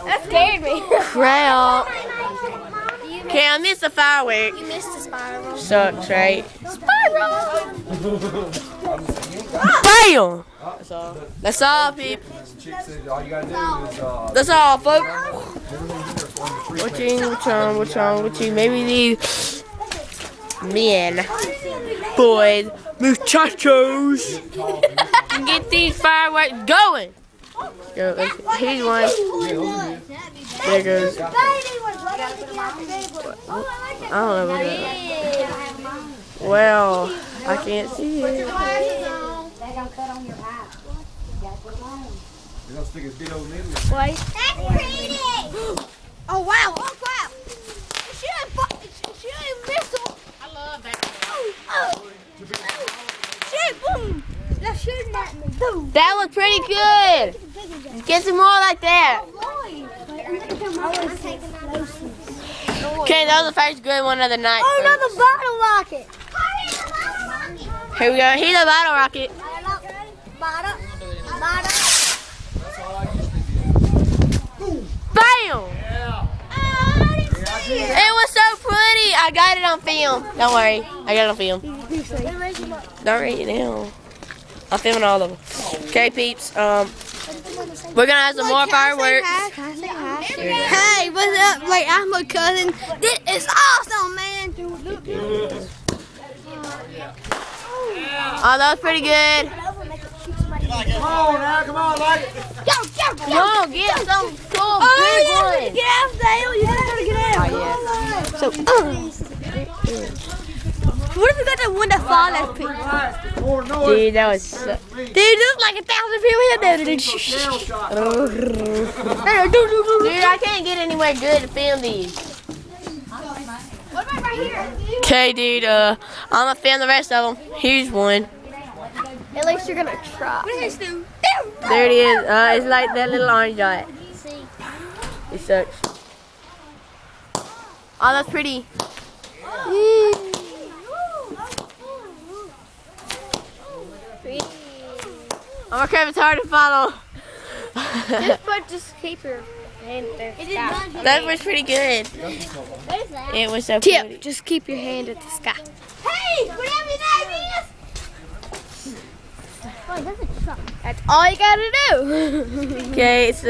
That scared me. Crap. Okay, I missed the firework. You missed the spiral. Sucks, right? Spiral! Bam! That's all, people. That's all, folks. What's wrong? Maybe these men, boys, muchachos, can get these fireworks going. Yo, here's one. There goes. I don't know what it is. Well, I can't see it. They're gonna cut on your eye. You gotta put them on. They're gonna stick his big old needle. Wait. That's pretty! Oh wow! Oh crap! She ain't missile. I love that. Shit! Boom! That's shooting at me. Boom! That was pretty good. Get some more like that. Okay, that was the first good one of the night. Oh, another bottle rocket. Here we go. Here's a bottle rocket. Bottle. Bam! It was so pretty. I got it on film. Don't worry. I got it on film. Don't read it now. I'm filming all of them. Okay, peeps. We're gonna have some more fireworks. Hey, what's up? Like, I'm my cousin. This is awesome, man. Oh, that was pretty good. Come on now, come on, like. Come on, get some cool big ones. Get out, Dale. You gotta get out. Oh, What if we got that one that fall at people? More noise. dude, that was so... Dude, there's like 1,000 people here. Dude, I can't get anywhere good to film these. What about right here? Okay, dude, I'm gonna film the rest of them. Here's one. At least you're gonna try. What is this? There it is. It's like that little orange dot. It sucks. Oh, that's pretty. I'm afraid it's hard to follow. Just keep your hand there. That was pretty good. It was so Tip, pretty. just keep your hand at the sky. Hey, whatever your name is! Oh, that's a truck. That's all you gotta do. Okay, so,